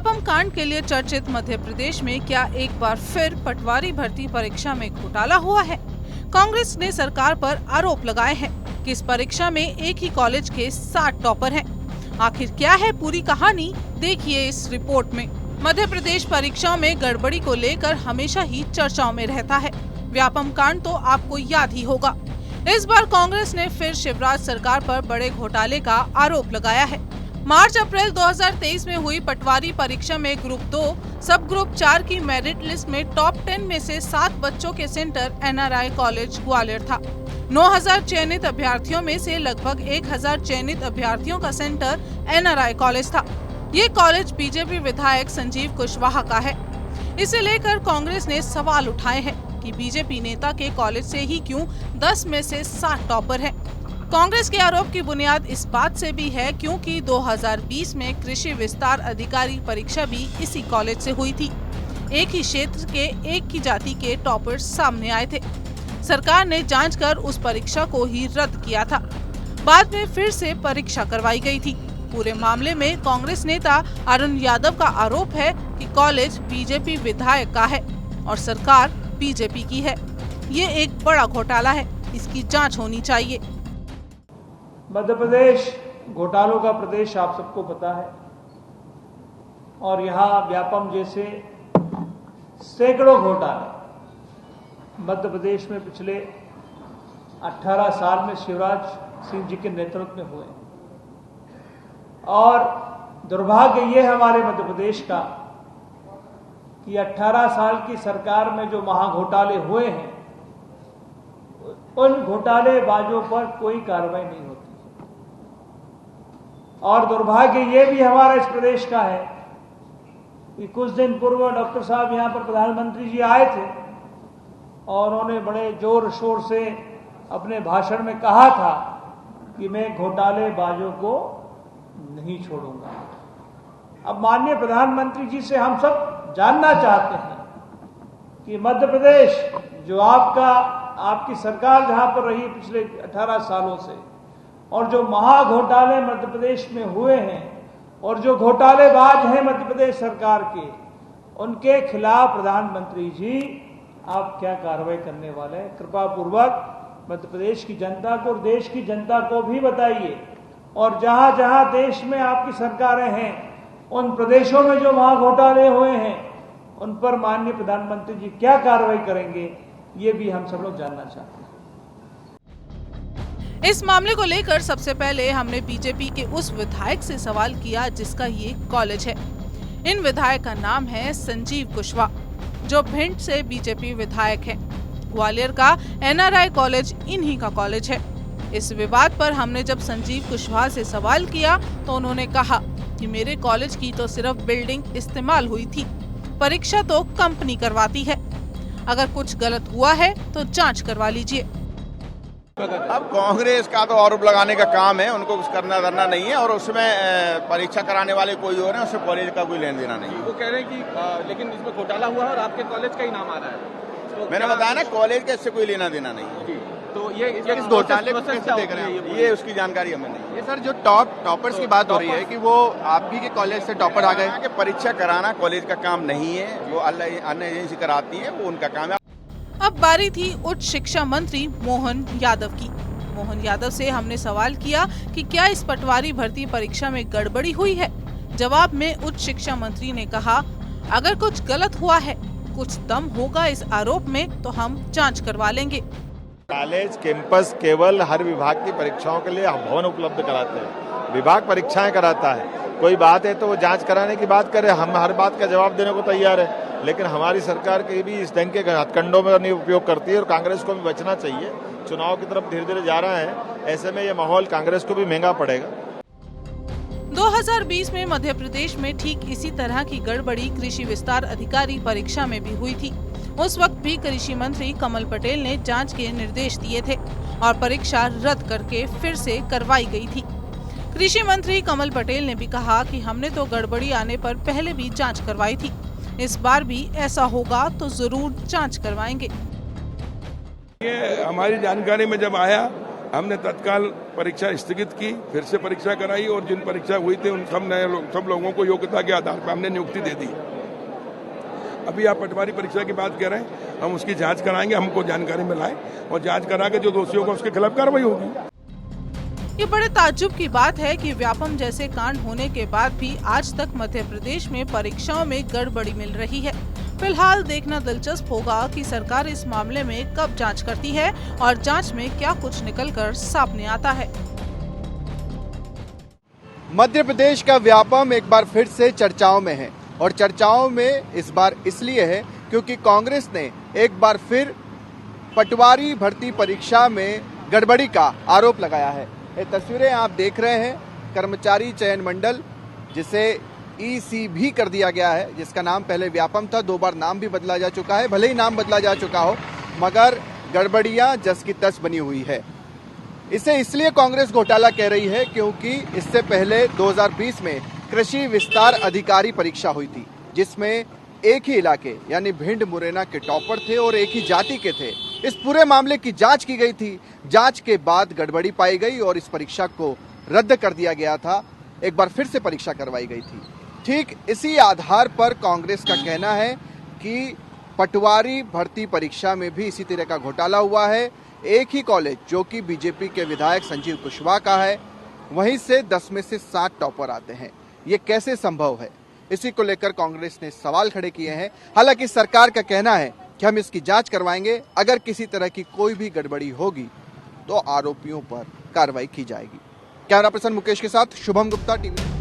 व्यापम कांड के लिए चर्चित मध्य प्रदेश में क्या एक बार फिर पटवारी भर्ती परीक्षा में घोटाला हुआ है? कांग्रेस ने सरकार पर आरोप लगाए हैं कि इस परीक्षा में एक ही कॉलेज के 60 टॉपर हैं। आखिर क्या है पूरी कहानी, देखिए इस रिपोर्ट में। मध्य प्रदेश परीक्षाओं में गड़बड़ी को लेकर हमेशा ही चर्चाओं में रहता है। व्यापम कांड तो आपको याद ही होगा। इस बार कांग्रेस ने फिर शिवराज सरकार पर बड़े घोटाले का आरोप लगाया है। मार्च-अप्रैल 2023 में हुई पटवारी परीक्षा में ग्रुप 2 सब ग्रुप 4 की मेरिट लिस्ट में टॉप 10 में से 7 बच्चों के सेंटर NRI कॉलेज ग्वालियर था। 9000 चयनित अभ्यर्थियों में से लगभग 1000 चयनित अभ्यर्थियों का सेंटर NRI कॉलेज था। ये कॉलेज बीजेपी विधायक संजीव कुशवाहा का है। इसे लेकर कांग्रेस ने सवाल उठाए हैं कि बीजेपी नेता के कॉलेज से ही क्यों 10 में से 7 टॉपर हैं। कांग्रेस के आरोप की बुनियाद इस बात से भी है क्योंकि 2020 में कृषि विस्तार अधिकारी परीक्षा भी इसी कॉलेज से हुई थी। एक ही क्षेत्र के एक ही जाति के टॉपर्स सामने आए थे। सरकार ने जांच कर उस परीक्षा को ही रद्द किया था। बाद में फिर से परीक्षा करवाई गई थी। पूरे मामले में कांग्रेस नेता अरुण यादव का आरोप है कि कॉलेज बीजेपी विधायक का है और सरकार बीजेपी की है। ये एक बड़ा घोटाला है, इसकी जांच होनी चाहिए। मध्य प्रदेश घोटालों का प्रदेश आप सबको पता है और यहाँ व्यापम जैसे सैकड़ों घोटाले मध्य प्रदेश में पिछले 18 साल में शिवराज सिंह जी के नेतृत्व में हुए और दुर्भाग्य ये है हमारे मध्य प्रदेश का कि 18 साल की सरकार में जो महाघोटाले हुए हैं उन घोटालेबाजों पर कोई कार्रवाई नहीं होती। और दुर्भाग्य ये भी हमारा इस प्रदेश का है कि कुछ दिन पूर्व डॉक्टर साहब यहाँ पर प्रधानमंत्री जी आए थे और उन्होंने बड़े जोर शोर से अपने भाषण में कहा था कि मैं घोटालेबाजों को नहीं छोड़ूंगा। अब माननीय प्रधानमंत्री जी से हम सब जानना चाहते हैं कि मध्य प्रदेश जो आपकी सरकार जहां पर रही पिछले 18 सालों से और जो महाघोटाले मध्य प्रदेश में हुए हैं और जो घोटालेबाज हैं मध्य प्रदेश सरकार के, उनके खिलाफ प्रधानमंत्री जी आप क्या कार्रवाई करने वाले हैं? कृपा पूर्वक मध्य प्रदेश की जनता को और देश की जनता को भी बताइए। और जहां जहां देश में आपकी सरकारें हैं उन प्रदेशों में जो महाघोटाले हुए हैं उन पर माननीय प्रधानमंत्री जी क्या कार्रवाई करेंगे, ये भी हम सब लोग जानना चाहते हैं। इस मामले को लेकर सबसे पहले हमने बीजेपी के उस विधायक से सवाल किया जिसका ये कॉलेज है। इन विधायक का नाम है संजीव कुशवाहा, जो भिंड से बीजेपी विधायक हैं। ग्वालियर का NRI कॉलेज इन्हीं का कॉलेज है। इस विवाद पर हमने जब संजीव कुशवाहा से सवाल किया तो उन्होंने कहा कि मेरे कॉलेज की तो सिर्फ बिल्डिंग इस्तेमाल हुई थी, परीक्षा तो कंपनी करवाती है। अगर कुछ गलत हुआ है तो जांच करवा लीजिए। अब कांग्रेस का तो आरोप लगाने का काम है, उनको कुछ करना धरना नहीं है और उसमें परीक्षा कराने वाले कोई और हैं, उससे कॉलेज का कोई लेना देना नहीं है। वो कह रहे हैं कि लेकिन इसमें घोटाला हुआ है और आपके कॉलेज का ही नाम आ रहा है। तो मैंने बताया ना, कॉलेज का इससे कोई लेना देना नहीं है। तो ये इस घोटाले को कैसे देख रहे हैं, ये उसकी जानकारी हमें नहीं है। ये सर जो टॉपर्स की बात हो रही है कि वो आप ही के कॉलेज से टॉपर आ गए। परीक्षा कराना कॉलेज का काम नहीं है, वो अन्य एजेंसी कराती है, वो उनका काम है। अब बारी थी उच्च शिक्षा मंत्री मोहन यादव की। मोहन यादव से हमने सवाल किया कि क्या इस पटवारी भर्ती परीक्षा में गड़बड़ी हुई है। जवाब में उच्च शिक्षा मंत्री ने कहा, अगर कुछ गलत हुआ है, कुछ दम होगा इस आरोप में तो हम जांच करवा लेंगे। कॉलेज कैंपस केवल हर विभाग की परीक्षाओं के लिए भवन उपलब्ध कराते हैं, विभाग परीक्षाएं कराता है। कोई बात है तो वो जांच कराने की बात करे, हम हर बात का जवाब देने को तैयार है। लेकिन हमारी सरकार के भी इस ढंग के हथकंडों में नहीं उपयोग करती है और कांग्रेस को भी बचना चाहिए। चुनाव की तरफ धीरे धीरे जा रहा है, ऐसे में ये माहौल कांग्रेस को भी महंगा पड़ेगा। 2020 में मध्य प्रदेश में ठीक इसी तरह की गड़बड़ी कृषि विस्तार अधिकारी परीक्षा में भी हुई थी। उस वक्त भी कृषि मंत्री कमल पटेल ने जांच के निर्देश दिए थे और परीक्षा रद्द करके फिर से करवाई गई थी। कृषि मंत्री कमल पटेल ने भी कहा कि हमने तो गड़बड़ी आने पर पहले भी जांच करवाई थी, इस बार भी ऐसा होगा तो जरूर जांच करवाएंगे। ये हमारी जानकारी में जब आया हमने तत्काल परीक्षा स्थगित की, फिर से परीक्षा कराई और जिन परीक्षा हुई थी उन सब लोगों को योग्यता के आधार पर हमने नियुक्ति दे दी। अभी आप पटवारी परीक्षा की बात कर रहे हैं, हम उसकी जांच कराएंगे, हमको जानकारी मिलाए और जांच करा के जो दोषियों को उसके खिलाफ कार्रवाई होगी। ये बड़े ताज्जुब की बात है कि व्यापम जैसे कांड होने के बाद भी आज तक मध्य प्रदेश में परीक्षाओं में गड़बड़ी मिल रही है। फिलहाल देखना दिलचस्प होगा कि सरकार इस मामले में कब जांच करती है और जांच में क्या कुछ निकलकर सामने आता है। मध्य प्रदेश का व्यापम एक बार फिर से चर्चाओं में है और चर्चाओं में इस बार इसलिए है क्योंकि कांग्रेस ने एक बार फिर पटवारी भर्ती परीक्षा में गड़बड़ी का आरोप लगाया है। ये तस्वीरें आप देख रहे हैं कर्मचारी चयन मंडल, जिसे EC भी कर दिया गया है, जिसका नाम पहले व्यापम था, 2 बार नाम भी बदला जा चुका है। भले ही नाम बदला जा चुका हो मगर गड़बड़ियां जस की तस बनी हुई है। इसे इसलिए कांग्रेस घोटाला कह रही है क्योंकि इससे पहले 2020 में कृषि विस्तार अधिकारी परीक्षा हुई थी, जिसमें एक ही इलाके यानी भिंड मुरैना के टॉपर थे और एक ही जाति के थे। इस पूरे मामले की जांच की गई थी। जांच के बाद गड़बड़ी पाई गई और इस परीक्षा को रद्द कर दिया गया था। एक बार फिर से परीक्षा करवाई गई थी। ठीक इसी आधार पर कांग्रेस का कहना है कि पटवारी भर्ती परीक्षा में भी इसी तरह का घोटाला हुआ है। एक ही कॉलेज जो कि बीजेपी के विधायक संजीव कुशवाहा का है, वहीं से 10 में से 7 टॉपर आते हैं। ये कैसे संभव है, इसी को लेकर कांग्रेस ने सवाल खड़े किए हैं। हालांकि सरकार का कहना है कि हम इसकी जांच करवाएंगे, अगर किसी तरह की कोई भी गड़बड़ी होगी तो आरोपियों पर कार्रवाई की जाएगी। कैमरा पर्सन मुकेश के साथ शुभम गुप्ता, टीवी।